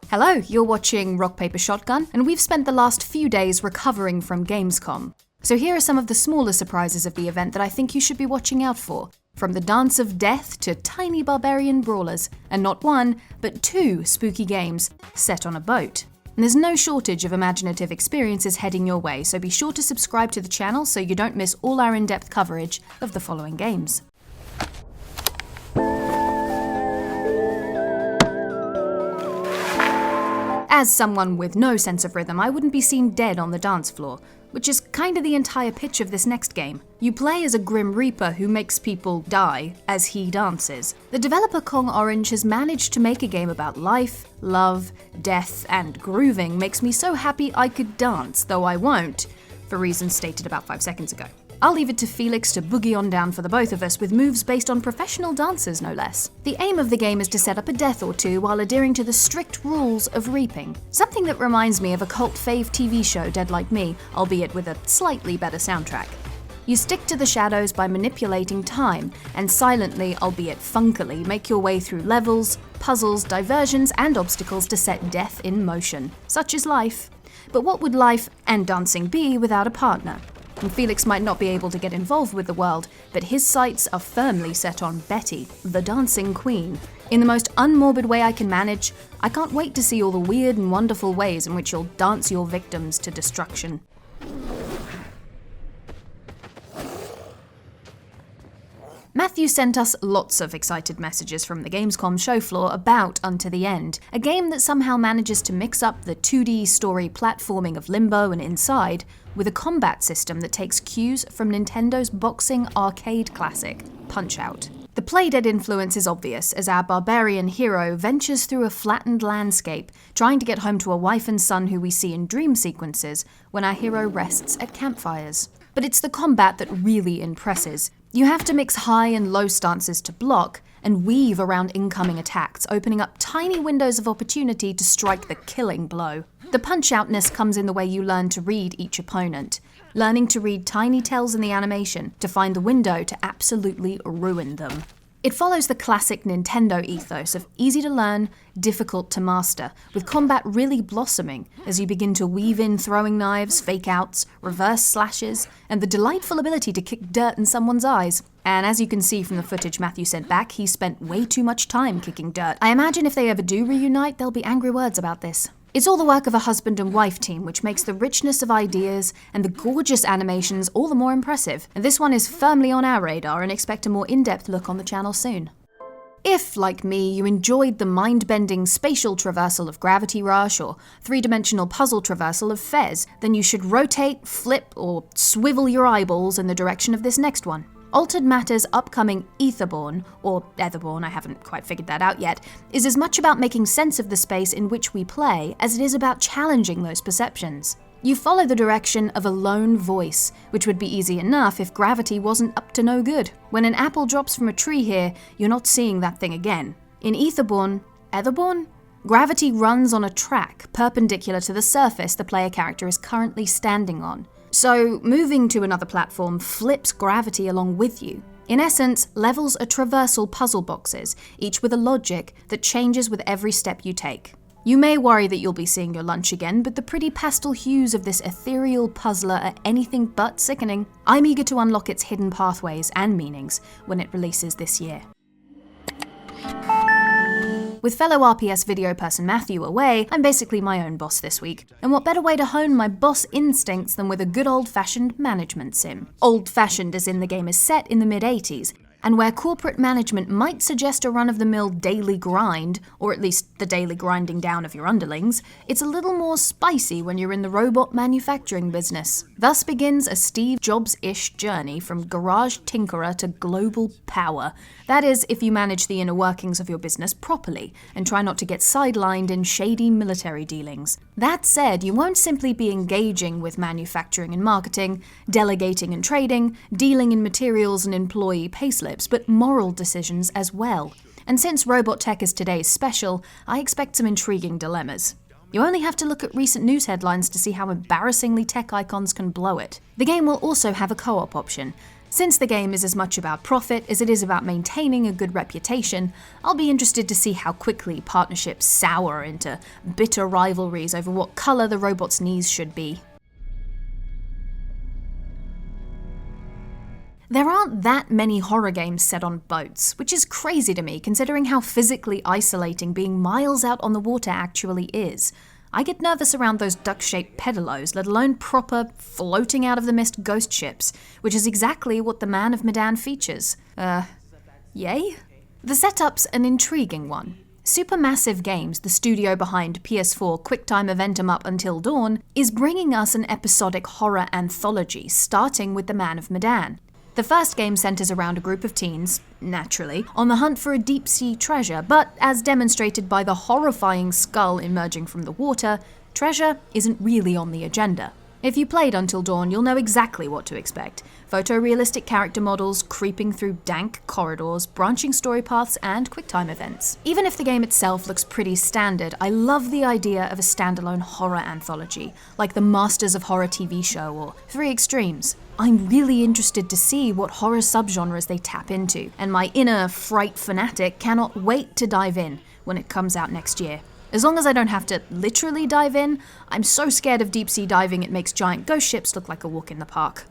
Hello, you're watching Rock Paper Shotgun, and we've spent the last few days recovering from Gamescom. So here are some of the smaller surprises of the event that I think you should be watching out for. From the dance of death to tiny barbarian brawlers, and not one, but two spooky games set on a boat. And there's no shortage of imaginative experiences heading your way, so be sure to subscribe to the channel so you don't miss all our in-depth coverage of the following games. As someone with no sense of rhythm, I wouldn't be seen dead on the dance floor, which is kinda the entire pitch of this next game. You play as a grim reaper who makes people die as he dances. The developer Kong Orange has managed to make a game about life, love, death, and grooving makes me so happy I could dance, though I won't, for reasons stated about 5 seconds ago. I'll leave it to Felix to boogie on down for the both of us with moves based on professional dancers, no less. The aim of the game is to set up a death or two while adhering to the strict rules of reaping. Something that reminds me of a cult fave TV show, Dead Like Me, albeit with a slightly better soundtrack. You stick to the shadows by manipulating time, and silently, albeit funkily, make your way through levels, puzzles, diversions, and obstacles to set death in motion. Such is life. But what would life and dancing be without a partner? And Felix might not be able to get involved with the world, but his sights are firmly set on Betty, the dancing queen. In the most unmorbid way I can manage, I can't wait to see all the weird and wonderful ways in which you'll dance your victims to destruction. Matthew sent us lots of excited messages from the Gamescom show floor about Unto the End, a game that somehow manages to mix up the 2D story platforming of Limbo and Inside with a combat system that takes cues from Nintendo's boxing arcade classic, Punch-Out! The Playdead influence is obvious as our barbarian hero ventures through a flattened landscape, trying to get home to a wife and son who we see in dream sequences when our hero rests at campfires. But it's the combat that really impresses. You have to mix high and low stances to block, and weave around incoming attacks, opening up tiny windows of opportunity to strike the killing blow. The punch-outness comes in the way you learn to read each opponent, learning to read tiny tells in the animation to find the window to absolutely ruin them. It follows the classic Nintendo ethos of easy to learn, difficult to master, with combat really blossoming as you begin to weave in throwing knives, fake-outs, reverse slashes, and the delightful ability to kick dirt in someone's eyes. And as you can see from the footage Matthew sent back, he spent way too much time kicking dirt. I imagine if they ever do reunite, there'll be angry words about this. It's all the work of a husband and wife team, which makes the richness of ideas and the gorgeous animations all the more impressive. And this one is firmly on our radar, and expect a more in-depth look on the channel soon. If, like me, you enjoyed the mind-bending spatial traversal of Gravity Rush or three-dimensional puzzle traversal of Fez, then you should rotate, flip, or swivel your eyeballs in the direction of this next one. Altered Matter's upcoming Etherborn, or Etherborn, I haven't quite figured that out yet, is as much about making sense of the space in which we play as it is about challenging those perceptions. You follow the direction of a lone voice, which would be easy enough if gravity wasn't up to no good. When an apple drops from a tree here, you're not seeing that thing again. In Etherborn, gravity runs on a track perpendicular to the surface the player character is currently standing on. So, moving to another platform flips gravity along with you. In essence, levels are traversal puzzle boxes, each with a logic that changes with every step you take. You may worry that you'll be seeing your lunch again, but the pretty pastel hues of this ethereal puzzler are anything but sickening. I'm eager to unlock its hidden pathways and meanings when it releases this year. With fellow RPS video person Matthew away, I'm basically my own boss this week. And what better way to hone my boss instincts than with a good old-fashioned management sim? Old-fashioned as in the game is set in the mid-80s, and where corporate management might suggest a run-of-the-mill daily grind, or at least the daily grinding down of your underlings, it's a little more spicy when you're in the robot manufacturing business. Thus begins a Steve Jobs-ish journey from garage tinkerer to global power. That is, if you manage the inner workings of your business properly, and try not to get sidelined in shady military dealings. That said, you won't simply be engaging with manufacturing and marketing, delegating and trading, dealing in materials and employee payslips, but moral decisions as well. And since robot tech is today's special, I expect some intriguing dilemmas. You only have to look at recent news headlines to see how embarrassingly tech icons can blow it. The game will also have a co-op option. Since the game is as much about profit as it is about maintaining a good reputation, I'll be interested to see how quickly partnerships sour into bitter rivalries over what colour the robot's knees should be. There aren't that many horror games set on boats, which is crazy to me considering how physically isolating being miles out on the water actually is. I get nervous around those duck-shaped pedalos, let alone proper, floating out of the mist ghost ships, which is exactly what the Man of Medan features. Yay? The setup's an intriguing one. Supermassive Games, the studio behind PS4 QuickTime Event 'em Up Until Dawn, is bringing us an episodic horror anthology, starting with the Man of Medan. The first game centers around a group of teens, naturally, on the hunt for a deep-sea treasure, but as demonstrated by the horrifying skull emerging from the water, treasure isn't really on the agenda. If you played Until Dawn, you'll know exactly what to expect. Photorealistic character models creeping through dank corridors, branching story paths, and QuickTime events. Even if the game itself looks pretty standard, I love the idea of a standalone horror anthology, like the Masters of Horror TV show or Three Extremes. I'm really interested to see what horror subgenres they tap into, and my inner fright fanatic cannot wait to dive in when it comes out next year. As long as I don't have to literally dive in, I'm so scared of deep sea diving it makes giant ghost ships look like a walk in the park.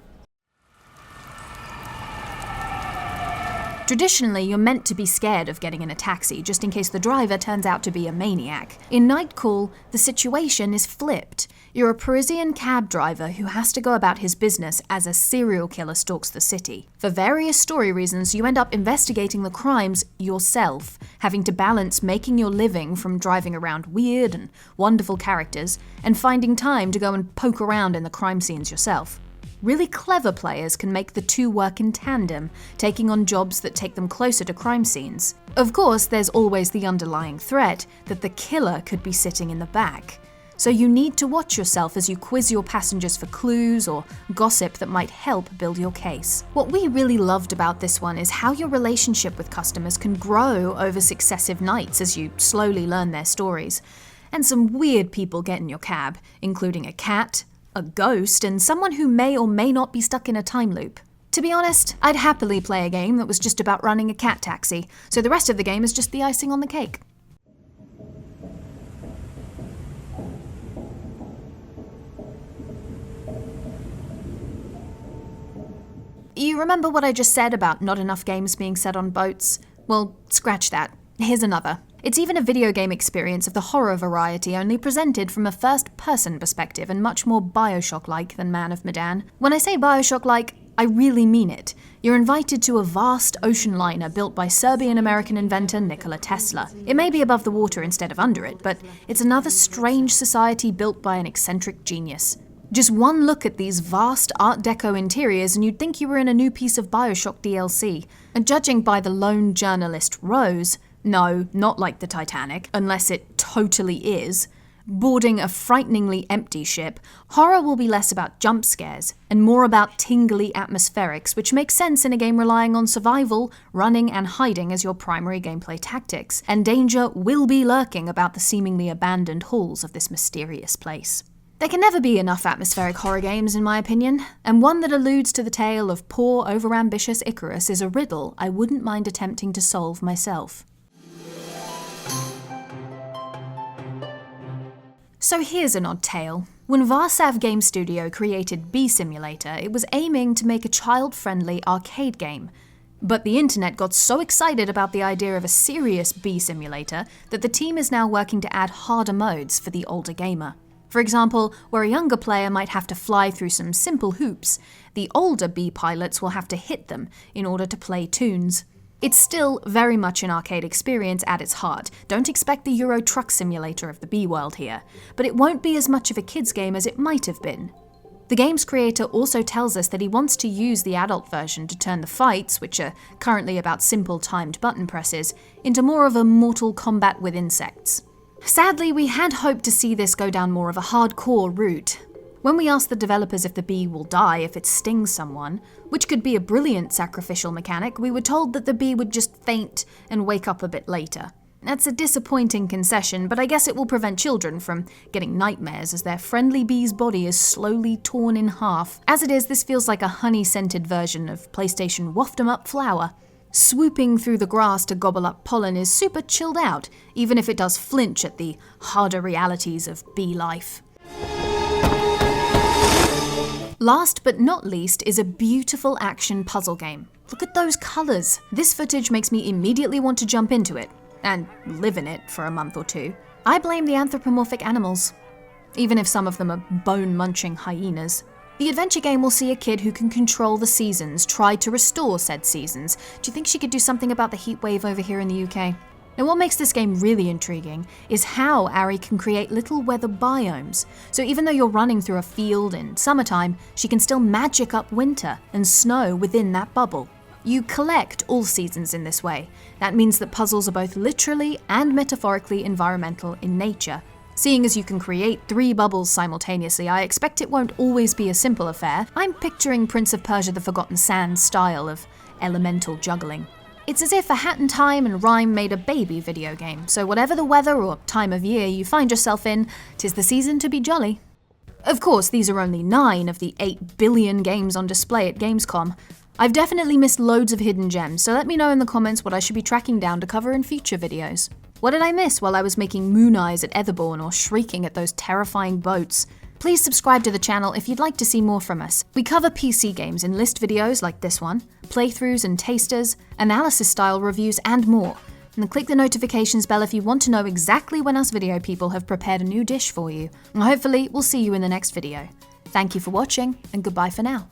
Traditionally, you're meant to be scared of getting in a taxi, just in case the driver turns out to be a maniac. In Nightcall, the situation is flipped. You're a Parisian cab driver who has to go about his business as a serial killer stalks the city. For various story reasons, you end up investigating the crimes yourself, having to balance making your living from driving around weird and wonderful characters, and finding time to go and poke around in the crime scenes yourself. Really clever players can make the two work in tandem, taking on jobs that take them closer to crime scenes. Of course, there's always the underlying threat that the killer could be sitting in the back. So you need to watch yourself as you quiz your passengers for clues or gossip that might help build your case. What we really loved about this one is how your relationship with customers can grow over successive nights as you slowly learn their stories. And some weird people get in your cab, including a cat, a ghost, and someone who may or may not be stuck in a time loop. To be honest, I'd happily play a game that was just about running a cat taxi, so the rest of the game is just the icing on the cake. You remember what I just said about not enough games being set on boats? Well, scratch that. Here's another. It's even a video game experience of the horror variety, only presented from a first-person perspective and much more Bioshock-like than Man of Medan. When I say Bioshock-like, I really mean it. You're invited to a vast ocean liner built by Serbian-American inventor Nikola Tesla. It may be above the water instead of under it, but it's another strange society built by an eccentric genius. Just one look at these vast Art Deco interiors and you'd think you were in a new piece of Bioshock DLC. And judging by the lone journalist Rose, no, not like the Titanic, unless it totally is, boarding a frighteningly empty ship, horror will be less about jump scares and more about tingly atmospherics, which makes sense in a game relying on survival, running and hiding as your primary gameplay tactics, and danger will be lurking about the seemingly abandoned halls of this mysterious place. There can never be enough atmospheric horror games, in my opinion, and one that alludes to the tale of poor, overambitious Icarus is a riddle I wouldn't mind attempting to solve myself. So here's an odd tale. When Varsev Game Studio created Bee Simulator, it was aiming to make a child-friendly arcade game. But the internet got so excited about the idea of a serious bee simulator that the team is now working to add harder modes for the older gamer. For example, where a younger player might have to fly through some simple hoops, the older bee pilots will have to hit them in order to play tunes. It's still very much an arcade experience at its heart. Don't expect the Euro Truck Simulator of the bee world here, but it won't be as much of a kids game as it might have been. The game's creator also tells us that he wants to use the adult version to turn the fights, which are currently about simple timed button presses, into more of a Mortal Kombat with insects. Sadly, we had hoped to see this go down more of a hardcore route. When we asked the developers if the bee will die if it stings someone, which could be a brilliant sacrificial mechanic, we were told that the bee would just faint and wake up a bit later. That's a disappointing concession, but I guess it will prevent children from getting nightmares as their friendly bee's body is slowly torn in half. As it is, this feels like a honey-scented version of PlayStation Waft-em-up Flower. Swooping through the grass to gobble up pollen is super chilled out, even if it does flinch at the harder realities of bee life. Last but not least is a beautiful action puzzle game. Look at those colours! This footage makes me immediately want to jump into it, and live in it for a month or two. I blame the anthropomorphic animals, even if some of them are bone-munching hyenas. The adventure game will see a kid who can control the seasons try to restore said seasons. Do you think she could do something about the heat wave over here in the UK? Now what makes this game really intriguing is how Ari can create little weather biomes. So even though you're running through a field in summertime, she can still magic up winter and snow within that bubble. You collect all seasons in this way. That means that puzzles are both literally and metaphorically environmental in nature. Seeing as you can create 3 bubbles simultaneously, I expect it won't always be a simple affair. I'm picturing Prince of Persia: The Forgotten Sands style of elemental juggling. It's as if a Hat in Time and Rhyme made a baby video game, so whatever the weather or time of year you find yourself in, 'tis the season to be jolly. Of course, these are only 9 of the 8 billion games on display at Gamescom. I've definitely missed loads of hidden gems, so let me know in the comments what I should be tracking down to cover in future videos. What did I miss while I was making moon eyes at Etherborn or shrieking at those terrifying boats? Please subscribe to the channel if you'd like to see more from us. We cover PC games in list videos like this one, playthroughs and tasters, analysis-style reviews, and more. And click the notifications bell if you want to know exactly when us video people have prepared a new dish for you. And hopefully, we'll see you in the next video. Thank you for watching, and goodbye for now.